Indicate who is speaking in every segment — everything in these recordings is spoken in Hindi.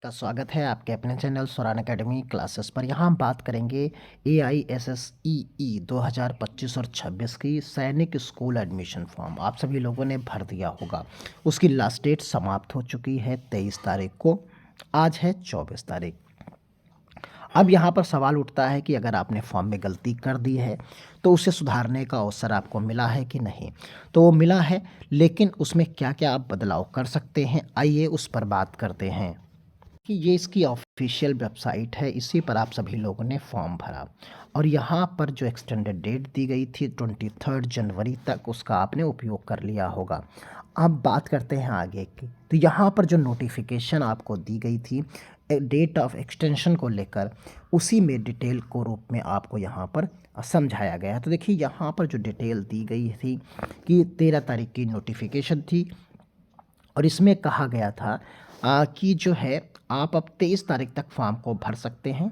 Speaker 1: का स्वागत है आपके अपने चैनल स्वरान एकेडमी क्लासेस पर। यहाँ हम बात करेंगे AISSEE 2025 और 26 की सैनिक स्कूल एडमिशन फॉर्म आप सभी लोगों ने भर दिया होगा। उसकी लास्ट डेट समाप्त हो चुकी है 23 तारीख को। आज है 24 तारीख। अब यहाँ पर सवाल उठता है कि अगर आपने फॉर्म में गलती कर दी है तो उसे सुधारने का अवसर आपको मिला है कि नहीं। तो वो मिला है, लेकिन उसमें क्या क्या आप बदलाव कर सकते हैं, आइए उस पर बात करते हैं। कि ये इसकी ऑफिशियल वेबसाइट है, इसी पर आप सभी लोगों ने फॉर्म भरा और यहाँ पर जो एक्सटेंडेड डेट दी गई थी 23 जनवरी तक, उसका आपने उपयोग कर लिया होगा। अब बात करते हैं आगे की। तो यहाँ पर जो नोटिफिकेशन आपको दी गई थी डेट ऑफ एक्सटेंशन को लेकर, उसी में डिटेल को रूप में आपको यहाँ पर समझाया गया है। तो देखिए यहाँ पर जो डिटेल दी गई थी कि 13 तारीख की नोटिफिकेशन थी और इसमें कहा गया था कि जो है आप अब 23 तारीख तक फॉर्म को भर सकते हैं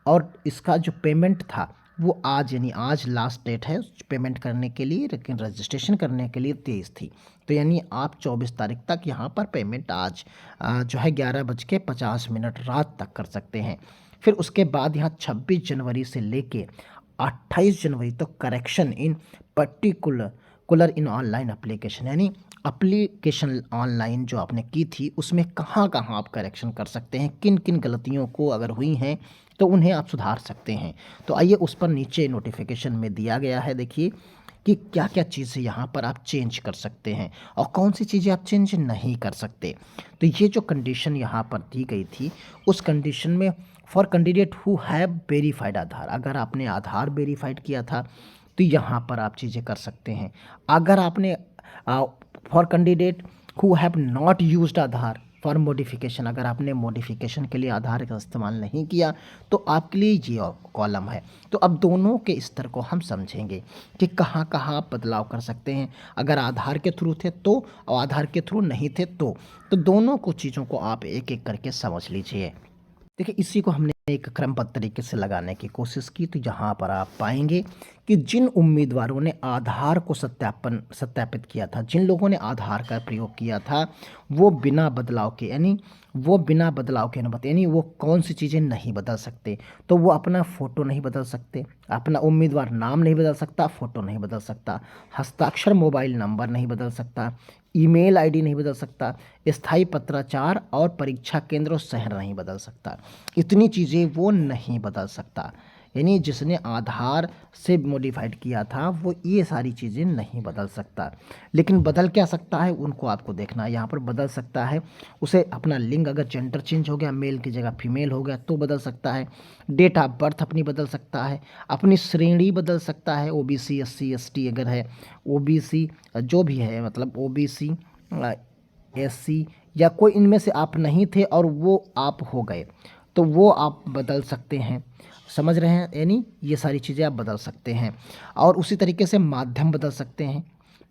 Speaker 1: और इसका जो पेमेंट था वो आज, यानी आज लास्ट डेट है पेमेंट करने के लिए, लेकिन रजिस्ट्रेशन करने के लिए 23 थी। तो यानी आप 24 तारीख तक यहाँ पर पेमेंट आज जो है 11:50 रात तक कर सकते हैं। फिर उसके बाद यहाँ 26 जनवरी से लेके 28 जनवरी तक correction in particular in online application, यानी एप्लीकेशन ऑनलाइन जो आपने की थी उसमें कहाँ कहाँ आप करेक्शन कर सकते हैं, किन किन गलतियों को अगर हुई हैं तो उन्हें आप सुधार सकते हैं। तो आइए उस पर नीचे नोटिफिकेशन में दिया गया है, देखिए कि क्या क्या चीज़ें यहाँ पर आप चेंज कर सकते हैं और कौन सी चीज़ें आप चेंज नहीं कर सकते। तो ये जो कंडीशन यहाँ पर दी गई थी, उस कंडीशन में for candidate who have verified Aadhaar, अगर आपने आधार वेरीफाइड किया था तो यहाँ पर आप चीज़ें कर सकते हैं। अगर आपने for candidate who have not used Aadhaar for modification, अगर आपने मॉडिफिकेशन के लिए आधार का इस्तेमाल नहीं किया तो आपके लिए ये कॉलम है। तो अब दोनों के स्तर को हम समझेंगे कि कहाँ कहाँ आप बदलाव कर सकते हैं। अगर आधार के थ्रू थे तो, और आधार के थ्रू नहीं थे तो दोनों को चीज़ों को आप एक एक करके समझ लीजिए। देखिए इसी को हमने एक क्रमबद्ध तरीके से लगाने की कोशिश की। तो यहाँ पर आप पाएंगे कि जिन उम्मीदवारों ने आधार को सत्यापित किया था, जिन लोगों ने आधार का प्रयोग किया था, वो बिना बदलाव के, यानी वो बिना बदलाव के अनुमति, यानी वो कौन सी चीज़ें नहीं बदल सकते। तो वो अपना फ़ोटो नहीं बदल सकते, अपना उम्मीदवार नाम नहीं बदल सकता, फ़ोटो नहीं बदल सकता, हस्ताक्षर मोबाइल नंबर नहीं बदल सकता, ईमेल आईडी नहीं बदल सकता, स्थायी पत्राचार और परीक्षा केंद्र और शहर नहीं बदल सकता। इतनी चीज़ें वो नहीं बदल सकता, यानी जिसने आधार से मॉडिफाइड किया था वो ये सारी चीज़ें नहीं बदल सकता। लेकिन बदल क्या सकता है उनको आपको देखना है। यहाँ पर बदल सकता है उसे अपना लिंग, अगर जेंडर चेंज हो गया, मेल की जगह फीमेल हो गया तो बदल सकता है। डेट ऑफ बर्थ अपनी बदल सकता है, अपनी श्रेणी बदल सकता है, OBC SC ST अगर है, OBC जो भी है, मतलब OBC SC या कोई इनमें से आप नहीं थे और वो आप हो गए तो वो आप बदल सकते हैं। समझ रहे हैं, यानी ये सारी चीज़ें आप बदल सकते हैं। और उसी तरीके से माध्यम बदल सकते हैं,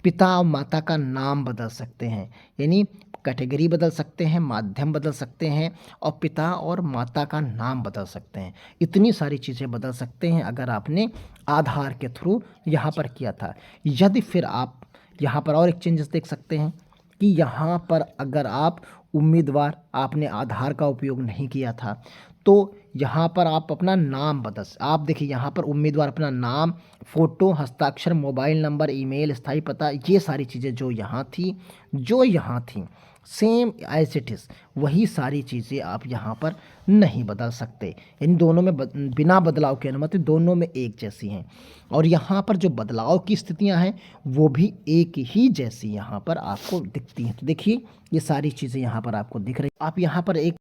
Speaker 1: पिता और माता का नाम बदल सकते हैं, यानी कैटेगरी बदल सकते हैं, माध्यम बदल सकते हैं और पिता और माता का नाम बदल सकते हैं। इतनी सारी चीज़ें बदल सकते हैं अगर आपने आधार के थ्रू यहाँ पर किया था। यदि फिर आप यहाँ पर और एक चेंजेस देख सकते हैं कि यहाँ पर अगर आप उम्मीदवार, आपने आधार का उपयोग नहीं किया था तो यहाँ पर आप अपना नाम आप देखिए यहाँ पर उम्मीदवार अपना नाम, फ़ोटो, हस्ताक्षर, मोबाइल नंबर, ईमेल, स्थायी पता, ये सारी चीज़ें जो यहाँ थी सेम एज इट इज़, वही सारी चीज़ें आप यहाँ पर नहीं बदल सकते। इन दोनों में बिना बदलाव की अनुमति दोनों में एक जैसी हैं और यहाँ पर जो बदलाव की स्थितियाँ हैं वो भी एक ही जैसी यहाँ पर आपको दिखती हैं। तो देखिए ये सारी चीज़ें यहाँ पर आपको दिख रही। आप यहाँ पर एक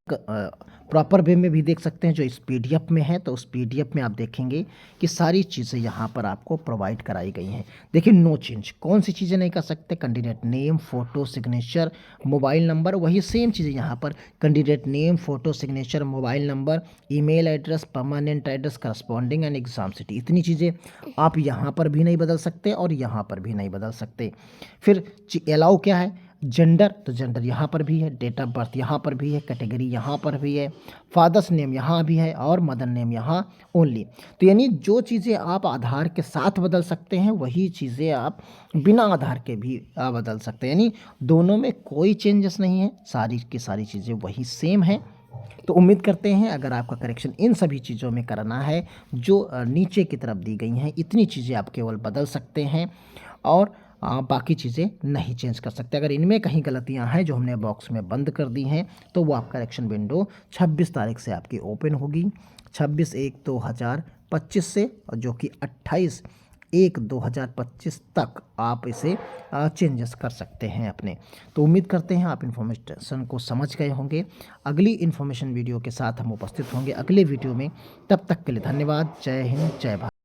Speaker 1: प्रॉपर वे में भी देख सकते हैं जो इस PDF में है। तो उस PDF में आप देखेंगे कि सारी चीज़ें यहाँ पर आपको प्रोवाइड कराई गई हैं। देखिए नो चेंज, कौन सी चीज़ें नहीं कर सकते, candidate name, photo, signature, mobile number, वही सेम चीज़ें यहाँ पर candidate name, photo, signature, mobile number, email address, permanent address, corresponding and exam city, इतनी चीज़ें आप यहाँ पर भी नहीं बदल सकते और यहाँ पर भी नहीं बदल सकते। फिर अलाउ क्या है, जेंडर, तो जेंडर यहाँ पर भी है, डेट ऑफ बर्थ यहाँ पर भी है, कैटेगरी यहाँ पर भी है, फादर्स नेम यहाँ भी है और मदर नेम यहाँ ओनली। तो यानी जो चीज़ें आप आधार के साथ बदल सकते हैं वही चीज़ें आप बिना आधार के भी बदल सकते हैं, यानी दोनों में कोई चेंजेस नहीं है, सारी की सारी चीज़ें वही सेम है। तो उम्मीद करते हैं अगर आपका करेक्शन इन सभी चीज़ों में करना है जो नीचे की तरफ दी गई हैं, इतनी चीज़ें आप केवल बदल सकते हैं और बाकी चीज़ें नहीं चेंज कर सकते। अगर इनमें कहीं गलतियां हैं जो हमने बॉक्स में बंद कर दी हैं तो वो आप करेक्शन विंडो 26 तारीख से आपकी ओपन होगी, 26/1/2025 से, और जो कि 28/1/2025 तक आप इसे चेंजेस कर सकते हैं अपने। तो उम्मीद करते हैं आप इन्फॉर्मेशन को समझ गए होंगे। अगली इन्फॉर्मेशन वीडियो के साथ हम उपस्थित होंगे अगले वीडियो में। तब तक के लिए धन्यवाद। जय हिंद, जय भारत।